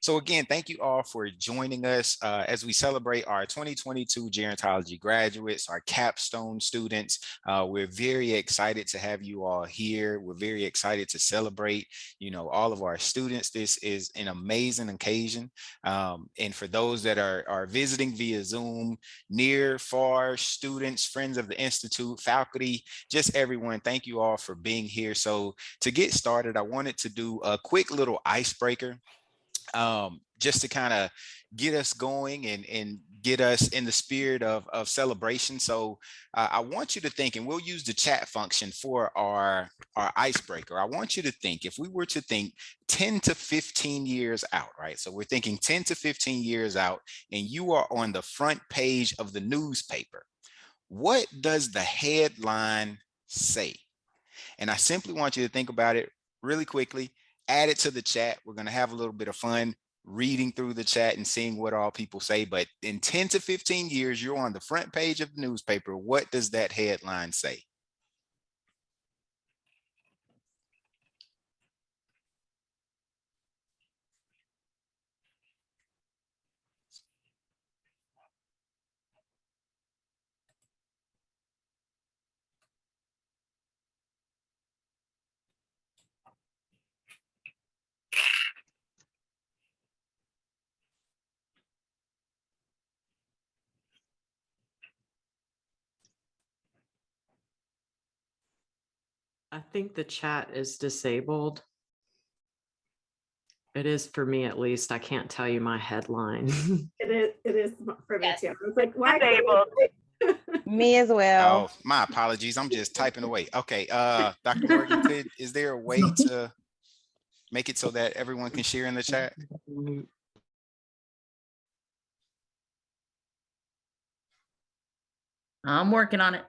So again, thank you all for joining us as we celebrate our 2022 gerontology graduates, our capstone students. We're very excited to have you all here. We're very excited to celebrate, all of our students. This is an amazing occasion. And for those that are visiting via Zoom, near, far, students, friends of the Institute, faculty, just everyone, thank you all for being here. So to get started, I wanted to do a quick little icebreaker, just to kind of get us going and get us in the spirit of celebration. So I want you to think, and we'll use the chat function for our icebreaker. I want you to think, if we were to think 10 to 15 years out, right? So we're thinking 10 to 15 years out, and you are on the front page of the newspaper. What does the headline say? And I simply want you to think about it really quickly, add it to the chat. We're going to have a little bit of fun reading through the chat and seeing what all people say. But in 10 to 15 years, you're on the front page of the newspaper. What does that headline say? I think the chat is disabled. It is for me, at least. I can't tell you my headline. It is for me too. I was like, why? Me as well. Oh, my apologies. I'm just typing away. Okay, Dr. Morgan, is there a way to make it so that everyone can share in the chat? I'm working on it.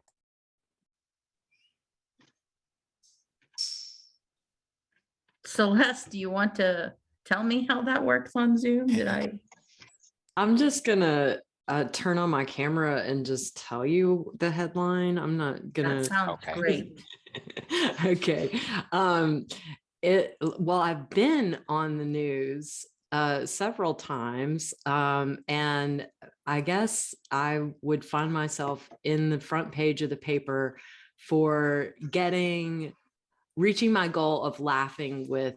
Celeste, do you want to tell me how that works on Zoom? I'm just gonna turn on my camera and just tell you the headline. I'm not gonna. That sounds great. Okay. Well, I've been on the news several times, and I guess I would find myself in the front page of the paper for reaching my goal of laughing with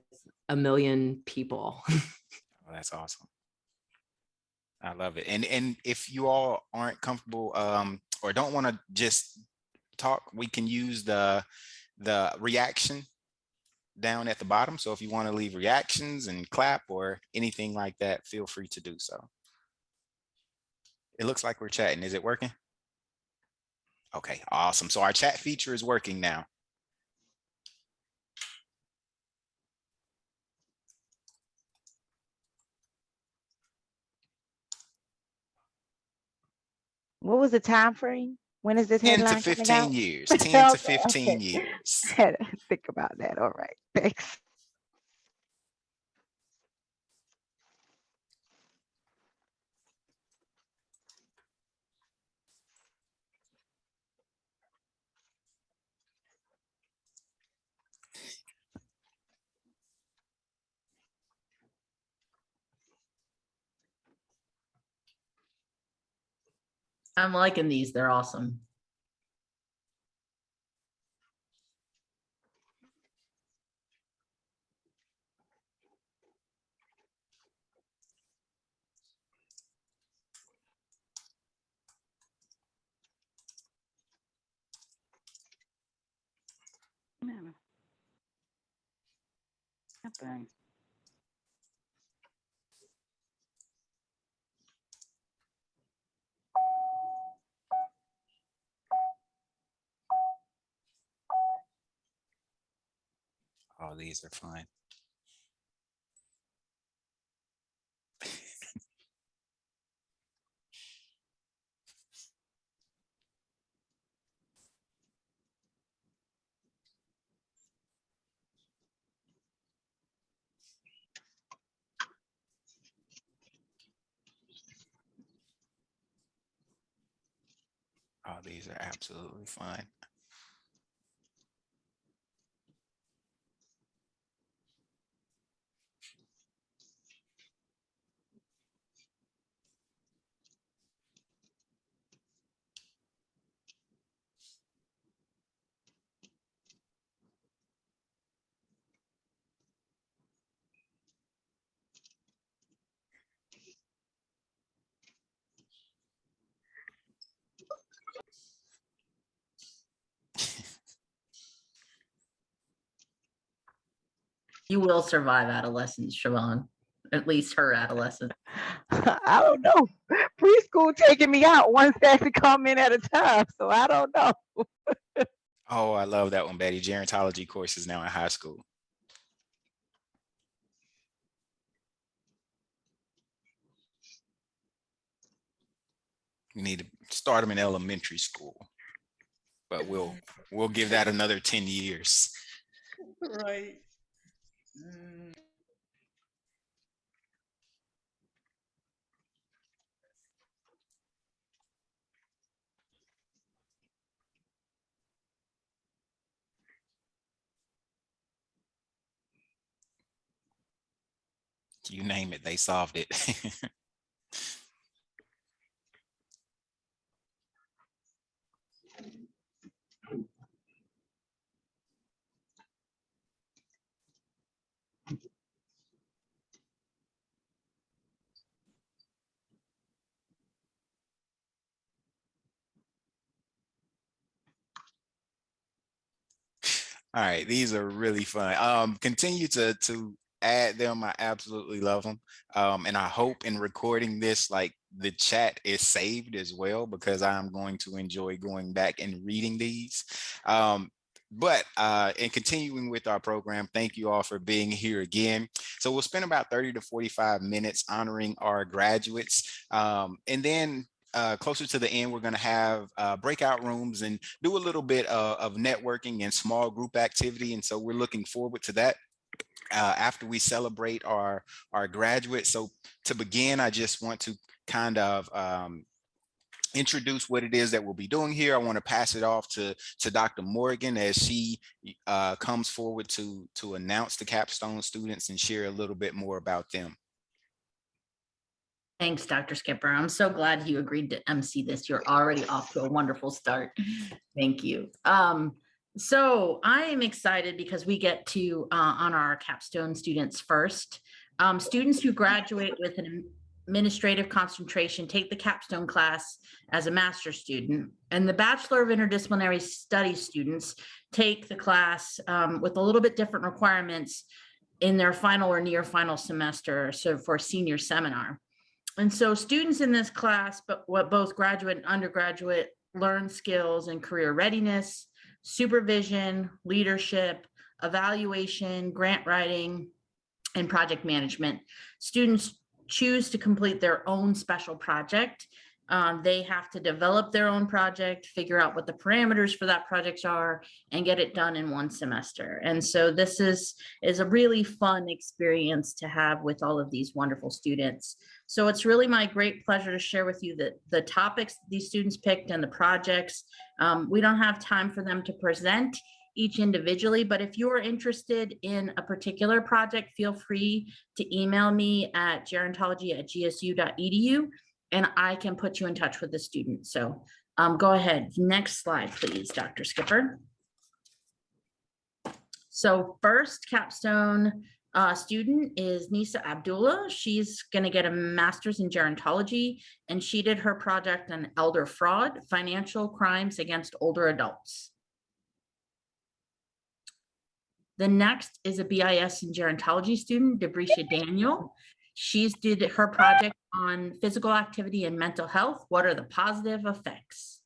1 million people. Oh, that's awesome. I love it. And if you all aren't comfortable or don't want to just talk, we can use the reaction down at the bottom. So if you want to leave reactions and clap or anything like that, feel free to do so. It looks like we're chatting. Is it working? Okay, awesome. So our chat feature is working now. What was the time frame? When is this 10 to headline 15 years. 10 to 15 years. Had to think about that. All right. Thanks. I'm liking these. They're awesome. Okay. Oh, these are fun. Oh, these are absolutely fun. You will survive adolescence, Siobhan. At least her adolescence. I don't know. Preschool taking me out one has to come in at a time, so I don't know. Oh, I love that one, Betty. Gerontology course is now in high school. We need to start them in elementary school, but we'll give that another 10 years. Right. You name it, they solved it. All right, these are really fun. Continue to add them. I absolutely love them. And I hope in recording this, like the chat is saved as well, because I'm going to enjoy going back and reading these. But in continuing with our program, thank you all for being here again. So we'll spend about 30 to 45 minutes honoring our graduates. And then closer to the end, we're going to have breakout rooms and do a little bit of networking and small group activity. And so we're looking forward to that after we celebrate our graduates. So to begin, I just want to kind of introduce what it is that we'll be doing here. I want to pass it off to Dr. Morgan as she comes forward to announce the Capstone students and share a little bit more about them. Thanks, Dr. Skipper. I'm so glad you agreed to MC this. You're already off to a wonderful start. Thank you. So I am excited because we get to honor our Capstone students first. Students who graduate with an administrative concentration take the Capstone class as a master's student, and the Bachelor of Interdisciplinary Studies students take the class with a little bit different requirements in their final or near final semester, so for senior seminar. And so students in this class, but what both graduate and undergraduate, learn skills in career readiness, supervision, leadership, evaluation, grant writing, and project management. Students choose to complete their own special project. They have to develop their own project, figure out what the parameters for that project are, and get it done in one semester. And so this is a really fun experience to have with all of these wonderful students. So it's really my great pleasure to share with you the topics these students picked and the projects. We don't have time for them to present each individually, but if you're interested in a particular project, feel free to email me at gerontology@gsu.edu. and I can put you in touch with the student. So go ahead. Next slide, please, Dr. Skipper. So first Capstone student is Nisa Abdullah. She's going to get a master's in gerontology, and she did her project on elder fraud, financial crimes against older adults. The next is a BIS in gerontology student, Debrisha Daniel. She's did her project on physical activity and mental health. What are the positive effects?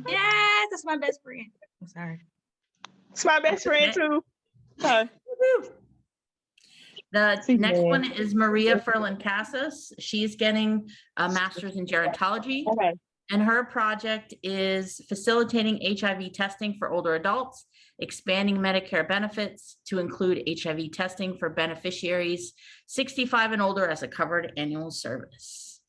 Yes, that's my best friend. I'm sorry. It's my best friend too. Okay. The next one is Maria Ferlin Casas. She's getting a master's in gerontology. Okay. And her project is facilitating HIV testing for older adults, expanding Medicare benefits to include HIV testing for beneficiaries 65 and older as a covered annual service.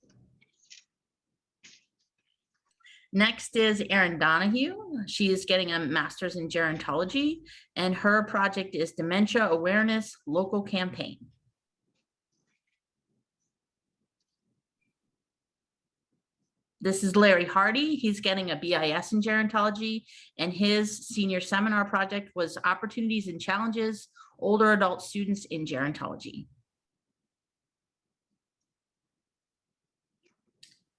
Next is Erin Donahue. She is getting a master's in gerontology, and her project is Dementia Awareness Local Campaign. This is Larry Hardy. He's getting a BIS in gerontology, and his senior seminar project was Opportunities and Challenges, Older Adult Students in Gerontology.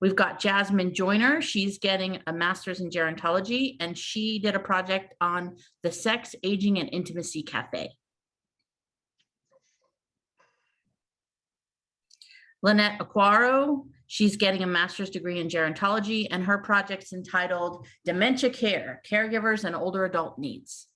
We've got Jasmine Joyner. She's getting a master's in gerontology, and she did a project on the Sex, Aging, and Intimacy Cafe. Lynette Aquaro, she's getting a master's degree in gerontology, and her project's entitled Dementia Care, Caregivers and Older Adult Needs.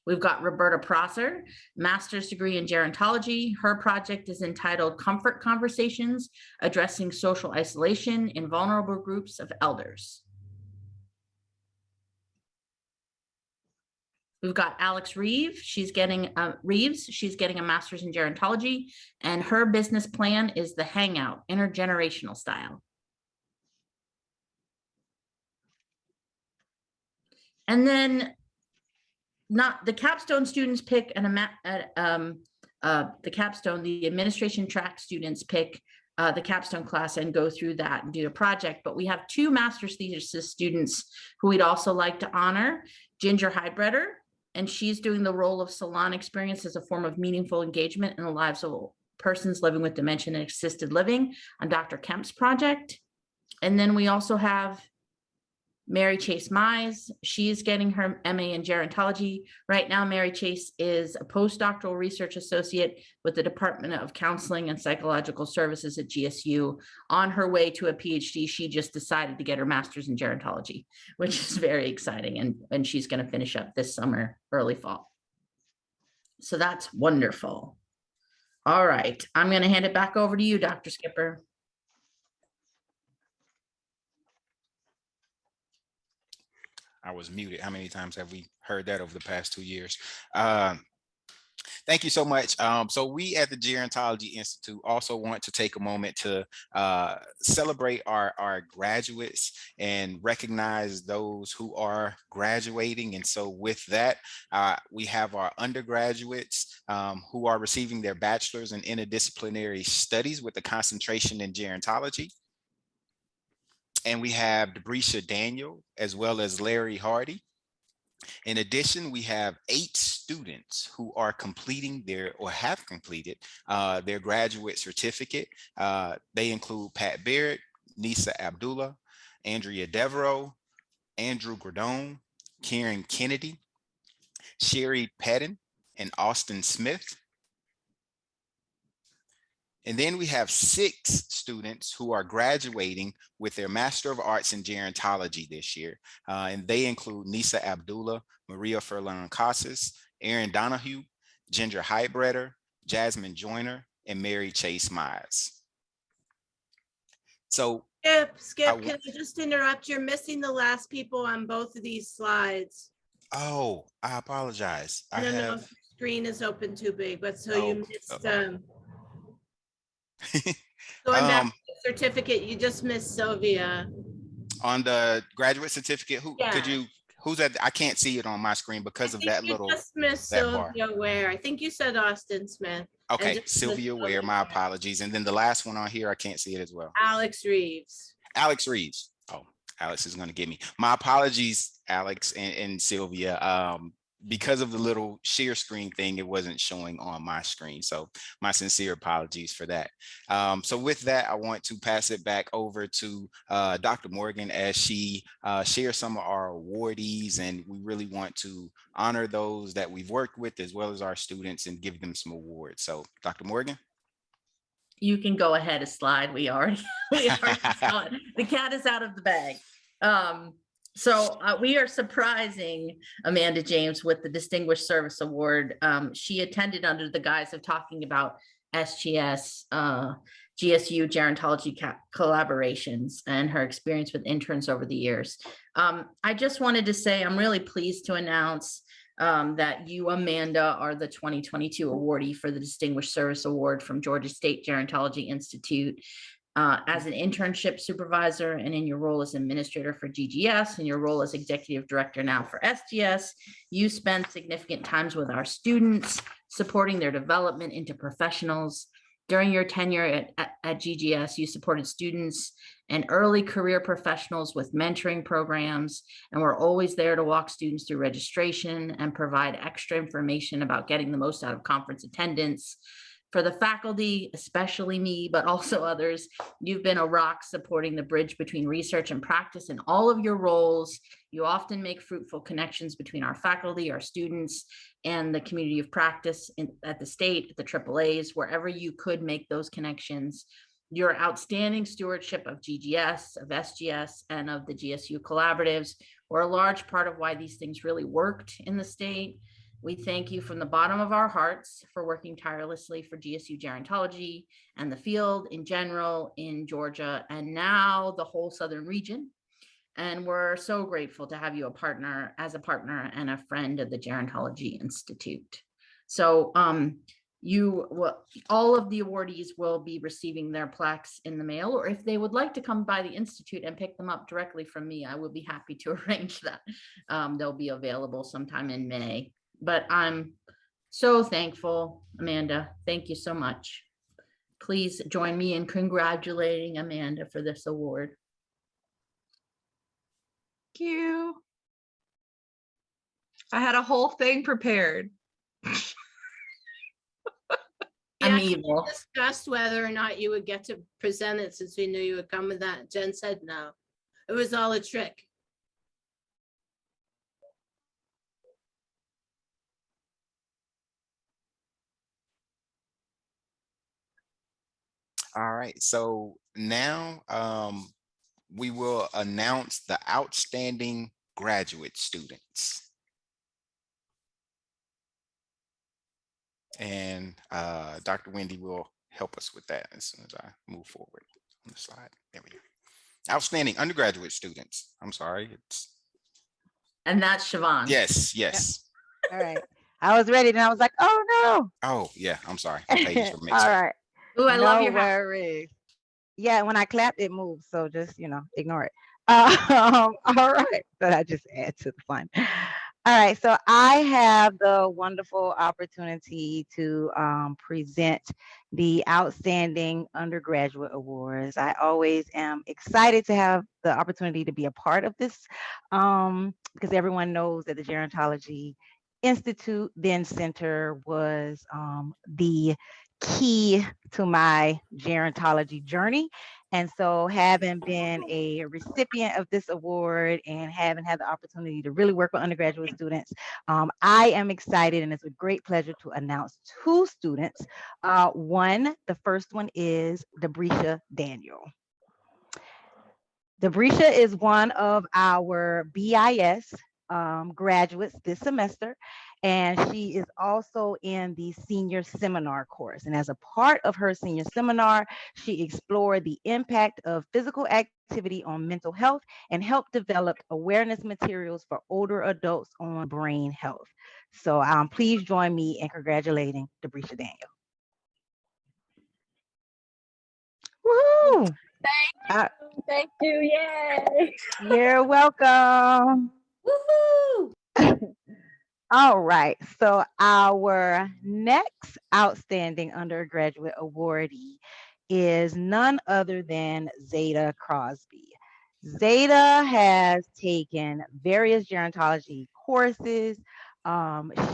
We've got Roberta Prosser, master's degree in gerontology. Her project is entitled Comfort Conversations, Addressing Social Isolation in Vulnerable Groups of Elders. We've got Alex Reeves. She's getting a master's in gerontology, and her business plan is the Hangout, intergenerational style. And then the Capstone students pick the Capstone, the administration track students pick the Capstone class and go through that and do a project. But we have 2 master's thesis students who we'd also like to honor. Ginger Heidbreder, and she's doing the role of salon experience as a form of meaningful engagement in the lives of persons living with dementia and assisted living on Dr. Kemp's project. And then we also have Mary Chase Mize. She's getting her MA in gerontology. Right now, Mary Chase is a postdoctoral research associate with the Department of Counseling and Psychological Services at GSU. On her way to a PhD, she just decided to get her master's in gerontology, which is very exciting. And she's going to finish up this summer, early fall. So that's wonderful. All right, I'm going to hand it back over to you, Dr. Skipper. I was muted. How many times have we heard that over the past 2 years? Thank you so much. So we at the Gerontology Institute also want to take a moment to celebrate our graduates and recognize those who are graduating. And so with that, we have our undergraduates who are receiving their bachelor's in interdisciplinary studies with a concentration in gerontology. And we have Debrecia Daniel, as well as Larry Hardy. In addition, we have 8 students who are completing or have completed their graduate certificate. They include Pat Barrett, Nisa Abdullah, Andrea Devereaux, Andrew Gradone, Karen Kennedy, Sherry Patton, and Austin Smith. And then we have 6 students who are graduating with their Master of Arts in Gerontology this year. And they include Nisa Abdullah, Maria Furlan Casas, Aaron Donahue, Ginger Heidbreder, Jasmine Joyner, and Mary Chase Mize. So Skip, can I just interrupt? You're missing the last people on both of these slides. Oh, I apologize. I don't know if your screen is open too big, but so you missed going back to the certificate, you just missed Sylvia. On the graduate certificate, Yeah. who's that? I can't see it on my screen because of that little. Just missed Sylvia Ware. I think you said Austin Smith. Okay, Sylvia Ware, my apologies. And then the last one on here, I can't see it as well. Alex Reeves. Alex Reeves. Oh, Alex is going to get me. My apologies, Alex and Sylvia. Because of the little share screen thing, it wasn't showing on my screen. So my sincere apologies for that. So with that, I want to pass it back over to Dr. Morgan as she shares some of our awardees, and we really want to honor those that we've worked with as well as our students and give them some awards. So Dr. Morgan. You can go ahead a slide. We already saw it. The cat is out of the bag. So we are surprising Amanda James with the Distinguished Service Award. She attended under the guise of talking about SGS, GSU gerontology collaborations and her experience with interns over the years. I just wanted to say I'm really pleased to announce that you, Amanda, are the 2022 awardee for the Distinguished Service Award from Georgia State Gerontology Institute. As an internship supervisor and in your role as administrator for GGS and your role as executive director now for SGS, you spend significant times with our students, supporting their development into professionals. During your tenure at GGS, you supported students and early career professionals with mentoring programs, and we're always there to walk students through registration and provide extra information about getting the most out of conference attendance. For the faculty, especially me, but also others, you've been a rock supporting the bridge between research and practice in all of your roles. You often make fruitful connections between our faculty, our students, and the community of practice at the state, at the AAAs, wherever you could make those connections. Your outstanding stewardship of GGS, of SGS, and of the GSU collaboratives were a large part of why these things really worked in the state. We thank you from the bottom of our hearts for working tirelessly for GSU gerontology and the field in general in Georgia and now the whole Southern region. And we're so grateful to have you as a partner and a friend of the Gerontology Institute. So all of the awardees will be receiving their plaques in the mail, or if they would like to come by the Institute and pick them up directly from me, I would be happy to arrange that. They'll be available sometime in May. But I'm so thankful, Amanda. Thank you so much. Please join me in congratulating Amanda for this award. Thank you. I had a whole thing prepared. I'm Yeah, evil. discussed whether or not you would get to present it since we knew you would come with that. Jen said no. It was all a trick. All right, so now we will announce the outstanding graduate students. And Dr. Wendy will help us with that as soon as I move forward on the slide. There we go. Outstanding undergraduate students. I'm sorry. And that's Siobhan. Yes, yes. All right. I was ready and I was like, oh no. Oh, yeah, I'm sorry. The pages were mixed All up. right. Ooh, I love No your hat. worries. Yeah, when I clapped, it moved. So just, ignore it. All right. But I just add to the fun. All right. So I have the wonderful opportunity to present the Outstanding Undergraduate Awards. I always am excited to have the opportunity to be a part of this because everyone knows that the Gerontology Institute, then Center, was the key to my gerontology journey. And so having been a recipient of this award and having had the opportunity to really work with undergraduate students, I am excited and it's a great pleasure to announce two students. The first one is Debrisha Daniel. Debrisha is one of our BIS graduates this semester, and she is also in the senior seminar course. And as a part of her senior seminar, she explored the impact of physical activity on mental health and helped develop awareness materials for older adults on brain health. So please join me in congratulating Debrisha Daniel. Woo! Thank you. Yay. You're welcome. Woohoo! All right. So our next outstanding undergraduate awardee is none other than Zeta Crosby. Zeta has taken various gerontology courses.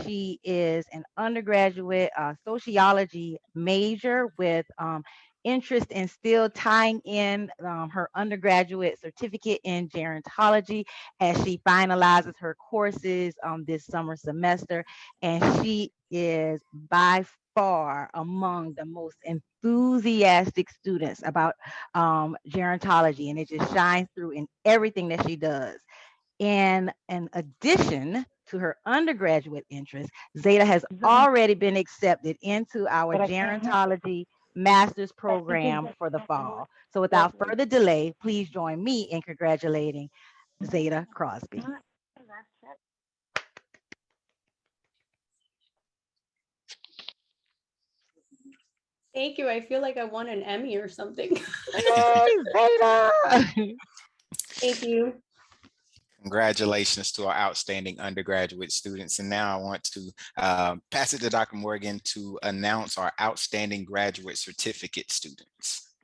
She is an undergraduate sociology major with interest in still tying in her undergraduate certificate in gerontology as she finalizes her courses this summer semester. And she is by far among the most enthusiastic students about gerontology, and it just shines through in everything that she does. In addition to her undergraduate interest, Zeta has already been accepted into our gerontology master's program for the fall. So without further delay, please join me in congratulating Zeta Crosby. Thank you. I feel like I won an Emmy or something. Yay, Zeta! Thank you. Congratulations to our outstanding undergraduate students. And now I want to pass it to Dr. Morgan to announce our outstanding graduate certificate students.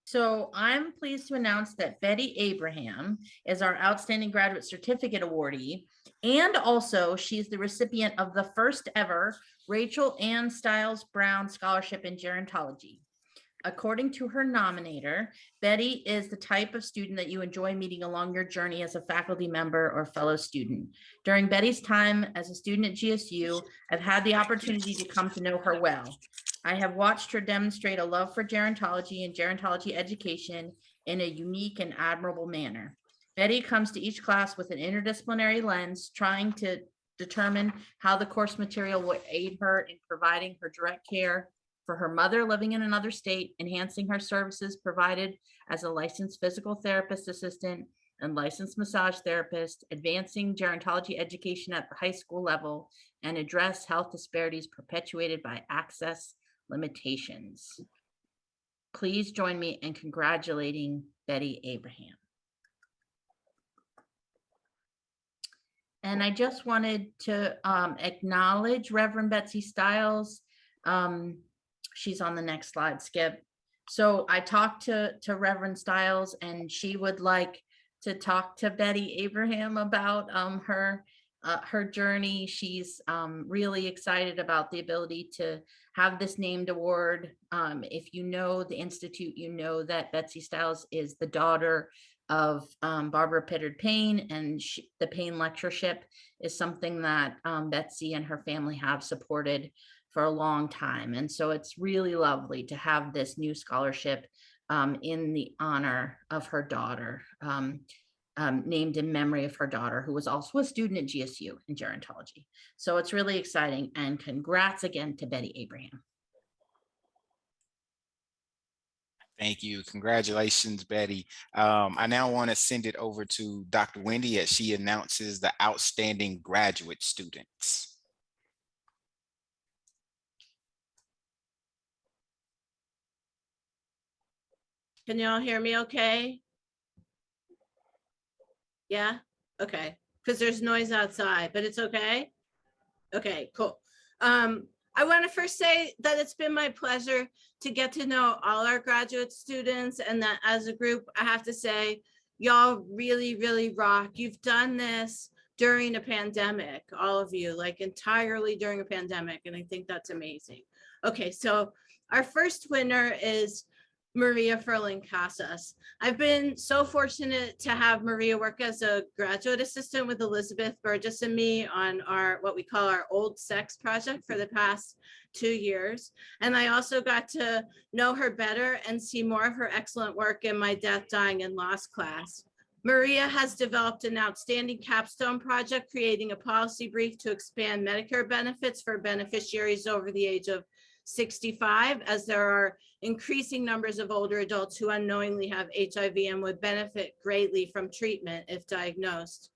So I'm pleased to announce that Betty Abraham is our Outstanding Graduate Certificate awardee. And also, she's the recipient of the first ever Rachel Ann Stiles Brown Scholarship in Gerontology. According to her nominator, Betty is the type of student that you enjoy meeting along your journey as a faculty member or fellow student. During Betty's time as a student at GSU, I've had the opportunity to come to know her well. I have watched her demonstrate a love for gerontology and gerontology education in a unique and admirable manner. Betty comes to each class with an interdisciplinary lens, trying to determine how the course material will aid her in providing her direct care for her mother living in another state, enhancing her services provided as a licensed physical therapist assistant and licensed massage therapist, advancing gerontology education at the high school level, and address health disparities perpetuated by access limitations. Please join me in congratulating Betty Abraham. And I just wanted to acknowledge Reverend Betsy Stiles. She's on the next slide, Skip. So I talked to Reverend Stiles, and she would like to talk to Betty Abraham about her journey. She's really excited about the ability to have this named award. If you know the Institute, you know that Betsy Stiles is the daughter of Barbara Pittard Payne, and the Payne Lectureship is something that Betsy and her family have supported for a long time. And so it's really lovely to have this new scholarship in the honor of her daughter, named in memory of her daughter, who was also a student at GSU in gerontology. So it's really exciting, and congrats again to Betty Abraham. Thank you. Congratulations, Betty. I now want to send it over to Dr. Wendy as she announces the outstanding graduate students. Can y'all hear me okay? Yeah? Okay. Because there's noise outside, but it's okay? Okay, cool. I want to first say that it's been my pleasure to get to know all our graduate students, and that as a group, I have to say, y'all really, really rock. You've done this during a pandemic, all of you, like entirely during a pandemic, and I think that's amazing. Okay, so our first winner is Maria Furling Casas. I've been so fortunate to have Maria work as a graduate assistant with Elizabeth Burgess and me on our what we call our Old Sex project for the past 2 years. And I also got to know her better and see more of her excellent work in my Death, Dying, and Loss class. Maria has developed an outstanding capstone project, creating a policy brief to expand Medicare benefits for beneficiaries over the age of 65, as there are increasing numbers of older adults who unknowingly have HIV and would benefit greatly from treatment if diagnosed.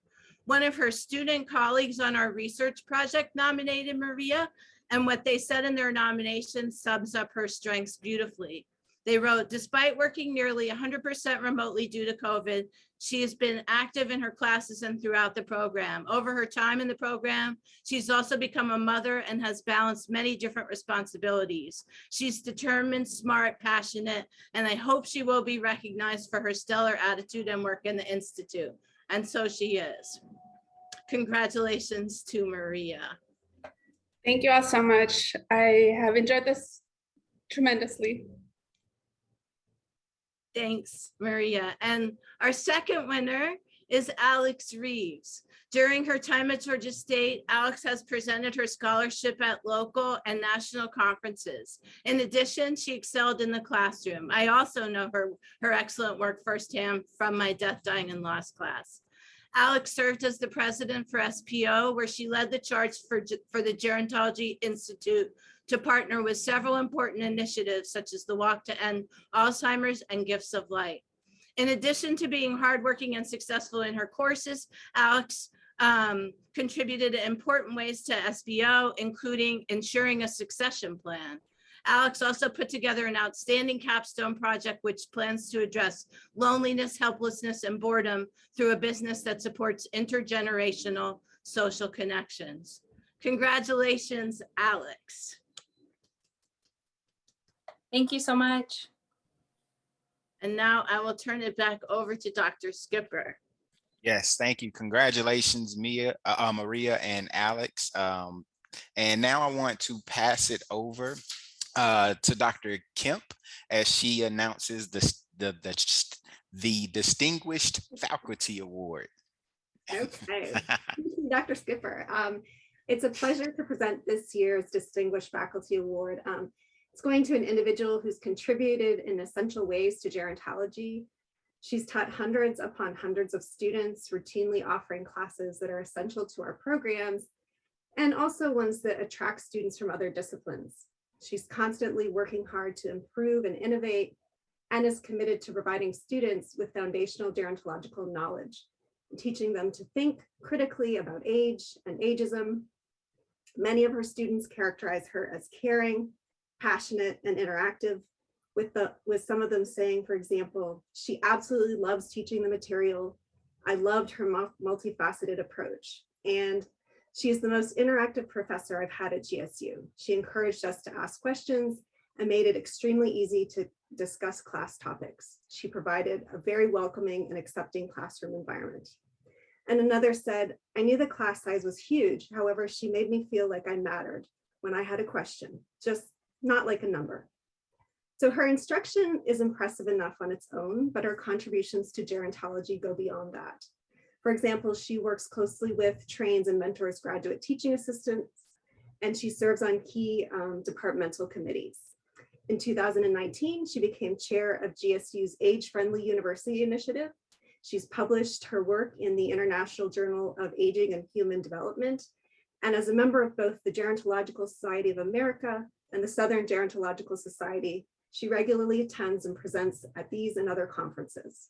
One of her student colleagues on our research project nominated Maria, and what they said in their nomination sums up her strengths beautifully. They wrote, despite working nearly 100% remotely due to COVID, she has been active in her classes and throughout the program. Over her time in the program, she's also become a mother and has balanced many different responsibilities. She's determined, smart, passionate, and I hope she will be recognized for her stellar attitude and work in the Institute. And so she is. Congratulations to Maria. Thank you all so much. I have enjoyed this tremendously. Thanks, Maria. And our second winner is Alex Reeves. During her time at Georgia State, Alex has presented her scholarship at local and national conferences. In addition, she excelled in the classroom. I also know her excellent work firsthand from my Death, Dying, and Loss class. Alex served as the president for SPO, where she led the charge for the Gerontology Institute to partner with several important initiatives, such as the Walk to End Alzheimer's and Gifts of Light. In addition to being hardworking and successful in her courses, Alex contributed in important ways to SPO, including ensuring a succession plan. Alex also put together an outstanding capstone project which plans to address loneliness, helplessness, and boredom through a business that supports intergenerational social connections. Congratulations, Alex. Thank you so much. And now I will turn it back over to Dr. Skipper. Yes, thank you. Congratulations, Maria and Alex. And now I want to pass it over to Dr. Kemp as she announces the Distinguished Faculty Award. Okay, thank you, Dr. Skipper. It's a pleasure to present this year's Distinguished Faculty Award. It's going to an individual who's contributed in essential ways to gerontology. She's taught hundreds upon hundreds of students, routinely offering classes that are essential to our programs, and also ones that attract students from other disciplines. She's constantly working hard to improve and innovate, and is committed to providing students with foundational gerontological knowledge, teaching them to think critically about age and ageism. Many of her students characterize her as caring, passionate, and interactive, with some of them saying, for example, she absolutely loves teaching the material. I loved her multifaceted approach. And she is the most interactive professor I've had at GSU. She encouraged us to ask questions and made it extremely easy to discuss class topics. She provided a very welcoming and accepting classroom environment. And another said, I knew the class size was huge. However, she made me feel like I mattered when I had a question, just not like a number. So her instruction is impressive enough on its own, but her contributions to gerontology go beyond that. For example, she works closely with, trains, and mentors graduate teaching assistants, and she serves on key departmental committees. In 2019, she became chair of GSU's Age-Friendly University Initiative. She's published her work in the International Journal of Aging and Human Development, and as a member of both the Gerontological Society of America and the Southern Gerontological Society, she regularly attends and presents at these and other conferences.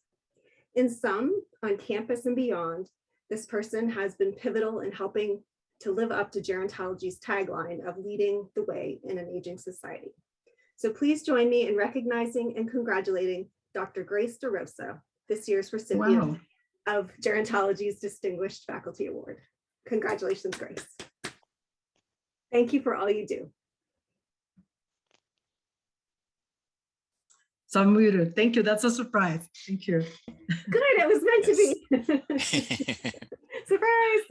In sum, on campus and beyond, this person has been pivotal in helping to live up to gerontology's tagline of leading the way in an aging society. So please join me in recognizing and congratulating Dr. Grace DeRosa, this year's recipient of Gerontology's Distinguished Faculty Award. Congratulations, Grace. Thank you for all you do. So I'm muted. Thank you. That's a surprise. Thank you. Good. It was meant to be. Surprise.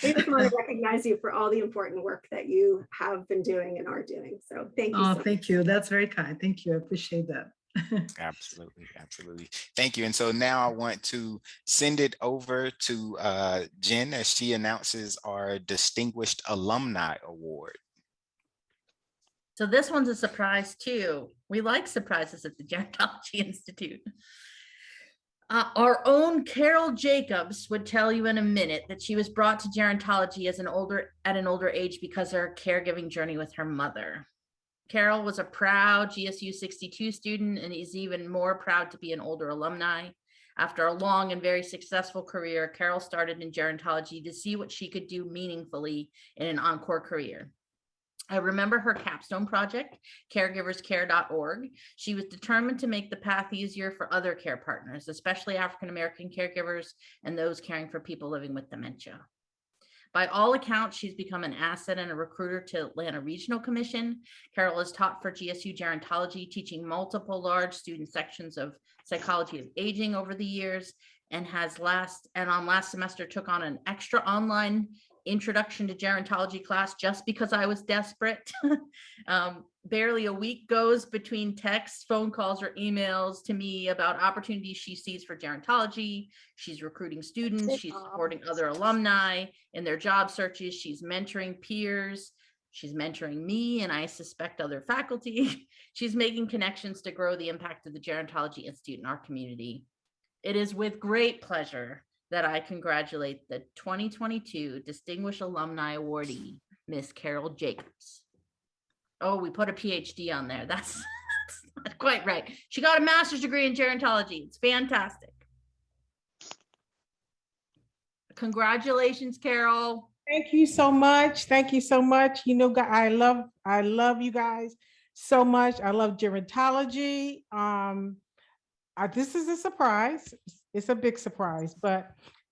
We just want to recognize you for all the important work that you have been doing and are doing. So thank you. Oh, thank you. That's very kind. Thank you. I appreciate that. Absolutely. Absolutely. Thank you. And so now I want to send it over to Jen as she announces our Distinguished Alumni Award. So this one's a surprise too. We like surprises at the Gerontology Institute. Our own Carol Jacobs would tell you in a minute that she was brought to gerontology at an older age because of her caregiving journey with her mother. Carol was a proud GSU 62 student and is even more proud to be an older alumni. After a long and very successful career, Carol started in gerontology to see what she could do meaningfully in an encore career. I remember her capstone project, caregiverscare.org. She was determined to make the path easier for other care partners, especially African-American caregivers and those caring for people living with dementia. By all accounts, she's become an asset and a recruiter to Atlanta Regional Commission. Carol has taught for GSU Gerontology, teaching multiple large student sections of psychology of aging over the years, and on last semester took on an extra online introduction to gerontology class just because I was desperate. Barely a week goes between texts, phone calls, or emails to me about opportunities she sees for gerontology. She's recruiting students, she's supporting other alumni in their job searches, she's mentoring peers, she's mentoring me, and I suspect other faculty. She's making connections to grow the impact of the Gerontology Institute in our community. It is with great pleasure that I congratulate the 2022 Distinguished Alumni Awardee, Miss Carol Jacobs. Oh, we put a PhD on there. That's not quite right. She got a master's degree in gerontology. It's fantastic. Congratulations, Carol. Thank you so much. Thank you so much. You know, I love you guys so much. I love gerontology. This is a surprise. It's a big surprise, but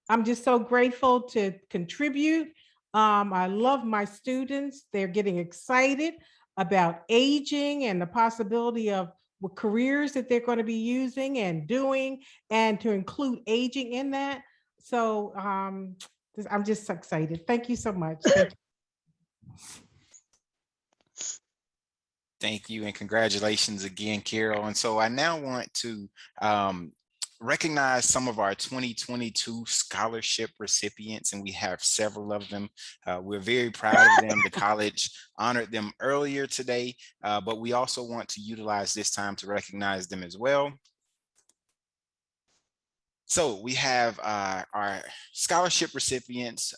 I'm just so grateful to contribute. I love my students. They're getting excited about aging and the possibility of what careers that they're going to be using and doing, and to include aging in that. So I'm just excited. Thank you so much. Thank you. Thank you and congratulations again, Carol. And so I now want to recognize some of our 2022 scholarship recipients, and we have several of them. We're very proud of them. The college honored them earlier today, but we also want to utilize this time to recognize them as well. So we have our scholarship recipients.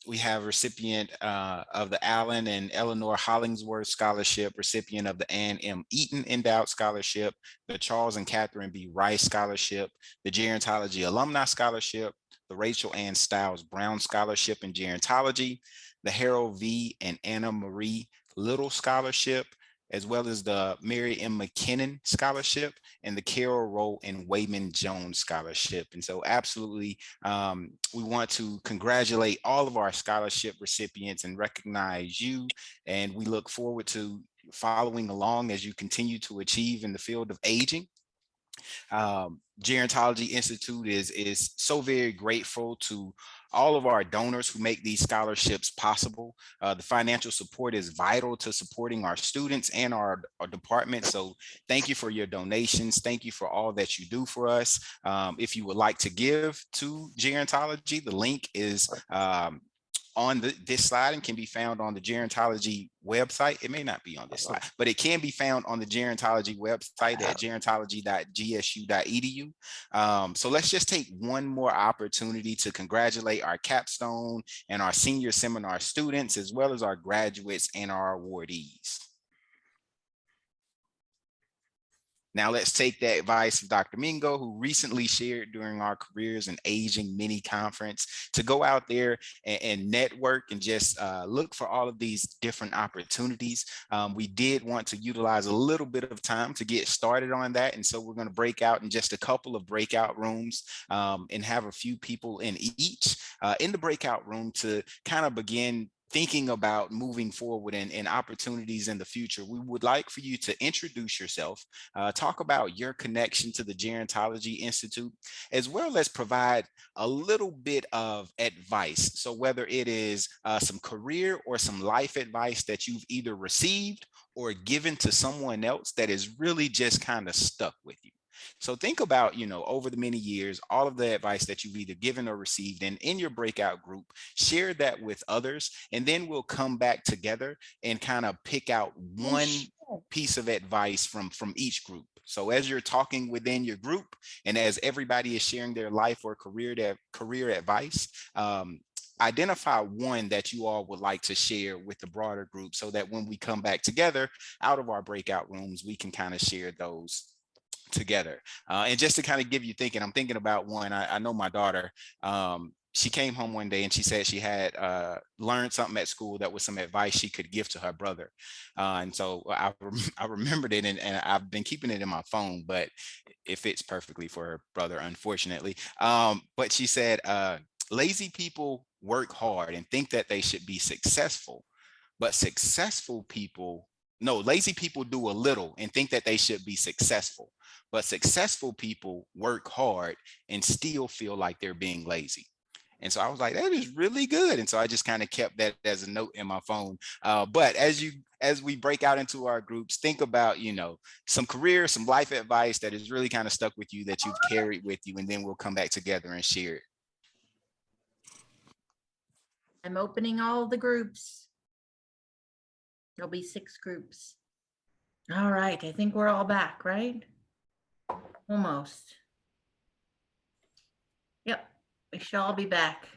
We have recipient of the Allen and Eleanor Hollingsworth Scholarship, recipient of the Ann M. Eaton Endowed Scholarship, the Charles and Catherine B. Rice Scholarship, the Gerontology Alumni Scholarship, the Rachel Ann Stiles Brown Scholarship in Gerontology, the Harold V. and Anna Marie Little Scholarship, as well as the Mary M. McKinnon Scholarship and the Carol Rowe and Wayman Jones Scholarship. And so absolutely, we want to congratulate all of our scholarship recipients and recognize you. And we look forward to following along as you continue to achieve in the field of aging. Gerontology Institute is so very grateful to all of our donors who make these scholarships possible. The financial support is vital to supporting our students and our department. So thank you for your donations. Thank you for all that you do for us. If you would like to give to Gerontology, the link is on this slide and can be found on the Gerontology website. It may not be on this slide, but it can be found on the Gerontology website at gerontology.gsu.edu. So let's just take one more opportunity to congratulate our capstone and our senior seminar students, as well as our graduates and our awardees. Now let's take that advice of Dr. Mingo, who recently shared during our Careers in Aging mini conference, to go out there and network and just look for all of these different opportunities. We did want to utilize a little bit of time to get started on that. And so we're going to break out in just a couple of breakout rooms and have a few people in each in the breakout room to kind of begin thinking about moving forward and opportunities in the future. We would like for you to introduce yourself, talk about your connection to the Gerontology Institute, as well as provide a little bit of advice. So whether it is some career or some life advice that you've either received or given to someone else that is really just kind of stuck with you. So think about, over the many years, all of the advice that you've either given or received, and in your breakout group, share that with others, and then we'll come back together and kind of pick out one piece of advice from each group. So as you're talking within your group, and as everybody is sharing their life or career advice, identify one that you all would like to share with the broader group, so that when we come back together out of our breakout rooms, we can kind of share those together. And just to kind of give you thinking, I'm thinking about one. I know my daughter, she came home one day and she said she had learned something at school that was some advice she could give to her brother. And so I remembered it, and I've been keeping it in my phone, but it fits perfectly for her brother, unfortunately. But she said, lazy people work hard and think that they should be successful, but lazy people do a little and think that they should be successful, but successful people work hard and still feel like they're being lazy. And so I was like, that is really good. And so I just kind of kept that as a note in my phone. But as we break out into our groups, think about, some career, some life advice that is really kind of stuck with you, that you've carried with you, and then we'll come back together and share it. I'm opening all the groups. There'll be 6 groups. All right, I think we're all back, right? Almost. Yep, we should all be back.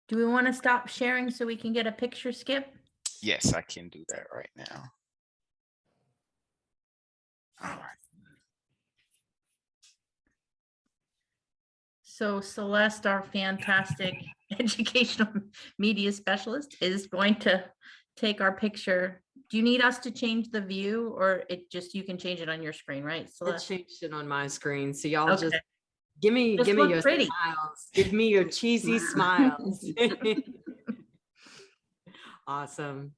Do we want to stop sharing so we can get a picture, Skip? Yes, I can do that right now. All right. So Celeste, our fantastic educational media specialist, is going to take our picture. Do you need us to change the view, or you can change it on your screen, right, Celeste? I changed it on my screen, so y'all just Okay. give me your pretty smiles. Give me your cheesy smiles. Awesome.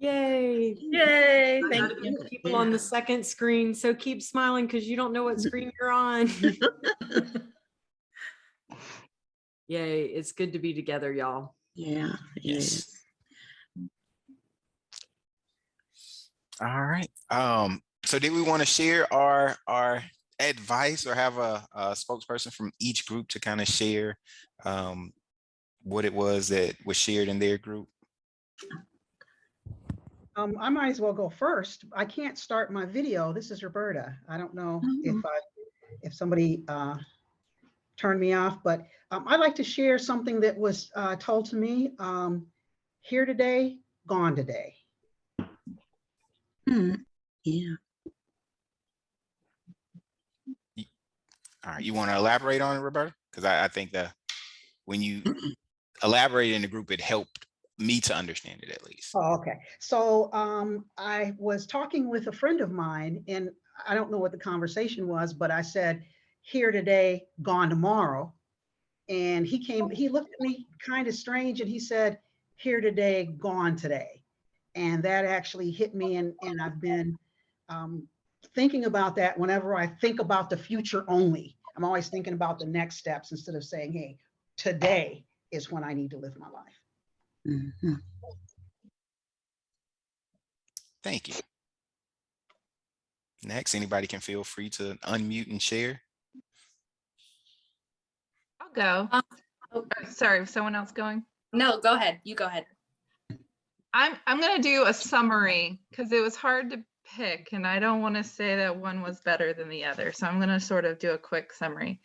Yay. Yay. Thank you. People on the second screen. So keep smiling because you don't know what screen you're on. Yay. It's good to be together, y'all. Yeah. Yes. All right. So did we want to share our advice or have a spokesperson from each group to kind of share what it was that was shared in their group? I might as well go first. I can't start my video. This is Roberta. I don't know if somebody turned me off, but I'd like to share something that was told to me. Here today, gone today. Yeah. All right, you want to elaborate on it, Roberta? Because I think that when you elaborated in the group, it helped me to understand it at least. Oh, okay. So I was talking with a friend of mine, and I don't know what the conversation was, but I said, here today, gone tomorrow. And he looked at me kind of strange, and he said, here today, gone today. And that actually hit me, and I've been thinking about that whenever I think about the future only. I'm always thinking about the next steps instead of saying, hey, today is when I need to live my life. Thank you. Next, anybody can feel free to unmute and share. I'll go. Oh, sorry, was someone else going? No, go ahead. You go ahead. I'm going to do a summary because it was hard to pick, and I don't want to say that one was better than the other. So I'm going to sort of do a quick summary.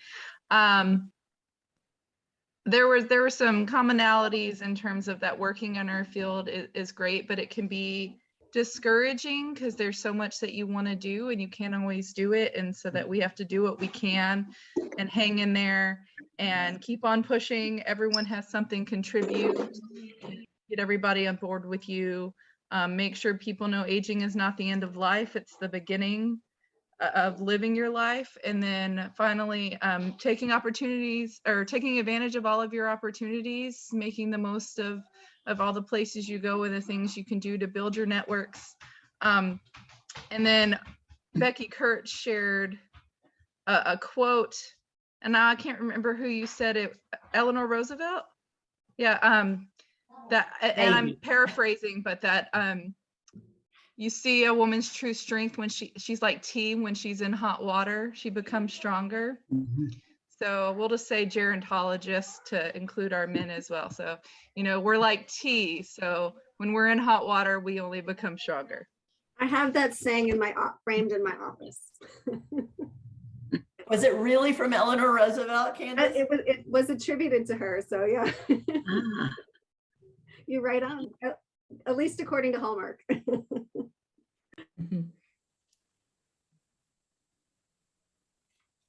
There were some commonalities in terms of that working in our field is great, but it can be discouraging because there's so much that you want to do and you can't always do it. And so that we have to do what we can and hang in there and keep on pushing. Everyone has something contribute, get everybody on board with you. Make sure people know aging is not the end of life. It's the beginning of living your life. And then finally, taking opportunities or taking advantage of all of your opportunities, making the most of all the places you go and the things you can do to build your networks. And then Becky Kurtz shared a quote, and now I can't remember who you said it, Eleanor Roosevelt? Yeah, that, and I'm paraphrasing, but that you see a woman's true strength when she's like tea, when she's in hot water, she becomes stronger. So we'll just say gerontologists to include our men as well. So, you know, we're like tea. So when we're in hot water, we only become stronger. I have that saying in my framed in my office. Was it really from Eleanor Roosevelt, Candace? It was attributed to her. So yeah. You're right on. At least according to Hallmark.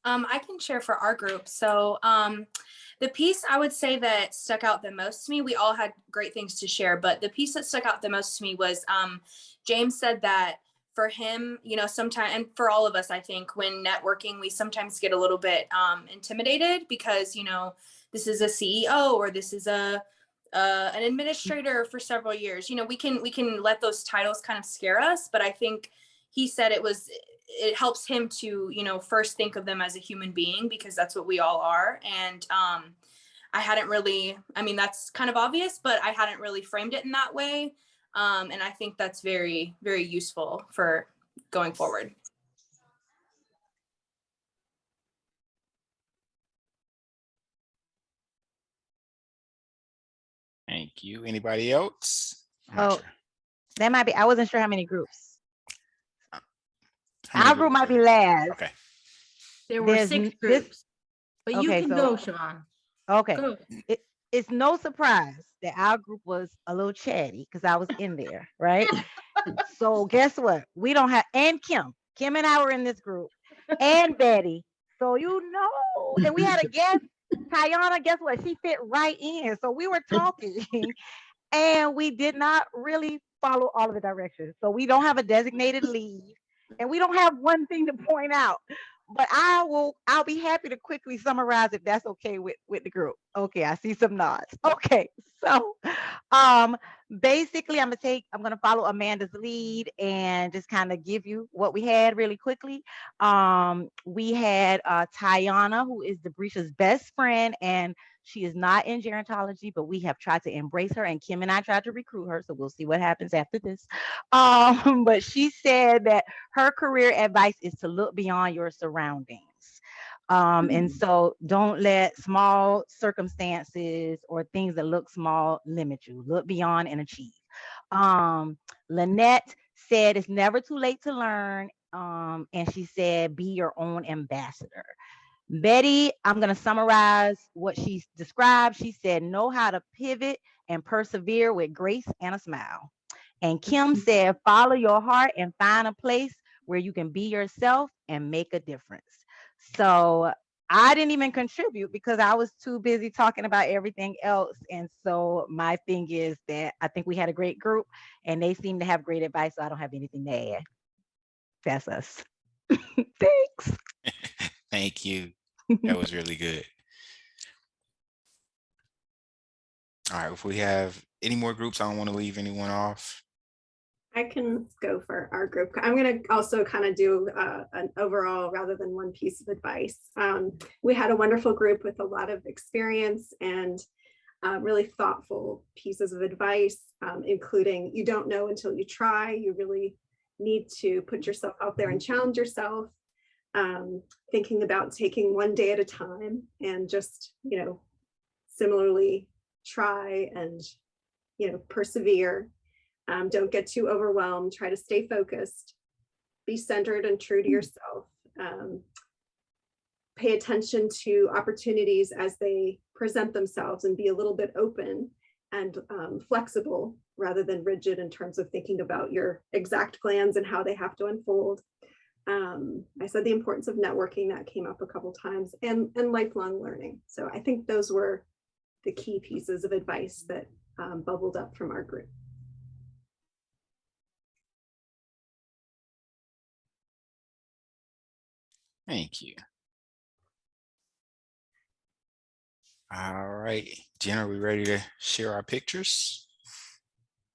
I can share for our group. So the piece I would say that stuck out the most to me, we all had great things to share, but the piece that stuck out the most to me was James said that for him, you know, sometimes, and for all of us, I think when networking, we sometimes get a little bit intimidated because, you know, this is a CEO or this is an administrator for several years. You know, we can let those titles kind of scare us, but I think he said it helps him to, you know, first think of them as a human being because that's what we all are. And I hadn't really, I mean, that's kind of obvious, but I hadn't really framed it in that way. And I think that's very, very useful for going forward. Thank you. Anybody else? Oh, that might be, I wasn't sure how many groups. Our group might be last. Okay. There were 6 groups, but you can go, Siobhan. Okay. Go. It's no surprise that our group was a little chatty because I was in there, right? So guess what? We don't have, and Kim and I were in this group, and Betty. So you know, and we had a guest, Tayana, guess what? She fit right in. So we were talking and we did not really follow all of the directions. So we don't have a designated lead and we don't have one thing to point out. But I'll be happy to quickly summarize if that's okay with the group. Okay, I see some nods. Okay, so basically, I'm gonna follow Amanda's lead and just kind of give you what we had really quickly. We had Tiana, who is Debrisha's best friend, and she is not in gerontology, but we have tried to embrace her, and Kim and I tried to recruit her, so we'll see what happens after this. But she said that her career advice is to look beyond your surroundings. And so don't let small circumstances or things that look small limit you. Look beyond and achieve. Lynette said it's never too late to learn. And she said, be your own ambassador. Betty, I'm going to summarize what she described. She said, know how to pivot and persevere with grace and a smile. And Kim said, follow your heart and find a place where you can be yourself and make a difference. So I didn't even contribute because I was too busy talking about everything else. And so my thing is that I think we had a great group and they seem to have great advice. So I don't have anything to add. That's us. Thanks. Thank you. That was really good. All right, if we have any more groups, I don't want to leave anyone off. I can go for our group. I'm going to also kind of do an overall rather than one piece of advice. We had a wonderful group with a lot of experience and really thoughtful pieces of advice, including you don't know until you try. You really need to put yourself out there and challenge yourself. Thinking about taking one day at a time and just, similarly try and, persevere. Don't get too overwhelmed. Try to stay focused, be centered and true to yourself. Pay attention to opportunities as they present themselves and be a little bit open and flexible rather than rigid in terms of thinking about your exact plans and how they have to unfold. I said the importance of networking, that came up a couple times, and lifelong learning. So I think those were the key pieces of advice that bubbled up from our group. Thank you. All right, Jen, are we ready to share our pictures?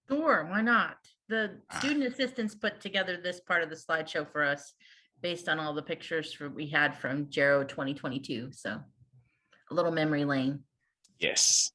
Sure, why not? The student assistants put together this part of the slideshow for us based on all the pictures we had from Gero 2022. So a little memory lane. Yes.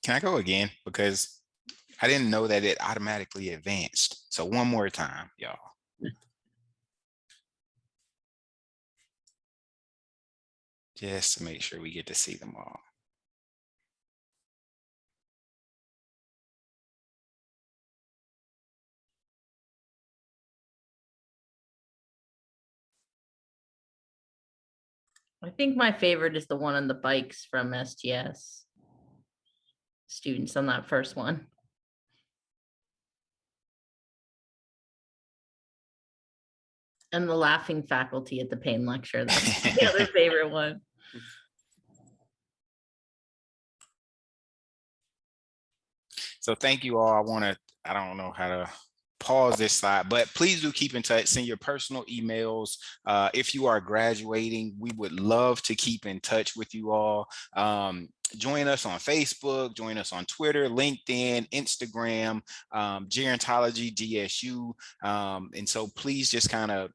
Can I go again? Because I didn't know that it automatically advanced. So one more time, y'all. Just to make sure we get to see them all. I think my favorite is the one on the bikes from STS students on that first one. And the laughing faculty at the pain lecture. That's the other favorite one. So thank you all. I don't know how to pause this slide, but please do keep in touch. Send your personal emails. If you are graduating, we would love to keep in touch with you all. Join us on Facebook, join us on Twitter, LinkedIn, Instagram, Gerontology, GSU. And so please just kind of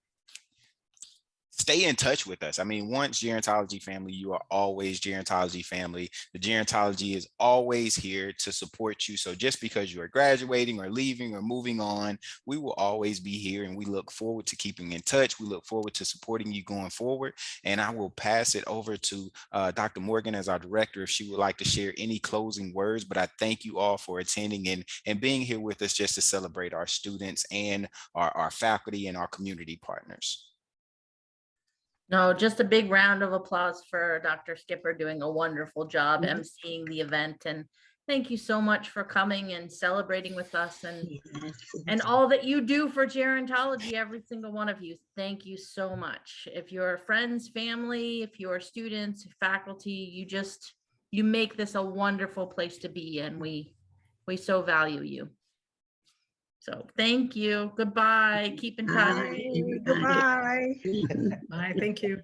stay in touch with us. I mean, once gerontology family, you are always gerontology family. The gerontology is always here to support you. So just because you are graduating or leaving or moving on, we will always be here, and we look forward to keeping in touch. We look forward to supporting you going forward. And I will pass it over to Dr. Morgan as our director, if she would like to share any closing words. But I thank you all for attending and being here with us just to celebrate our students and our faculty and our community partners. No, just a big round of applause for Dr. Skipper doing a wonderful job emceeing the event. And thank you so much for coming and celebrating with us and all that you do for gerontology, every single one of you. Thank you so much. If you're friends, family, if you're students, faculty, you make this a wonderful place to be, and we so value you. So thank you. Goodbye. Keep in touch. Goodbye. Bye. Thank you.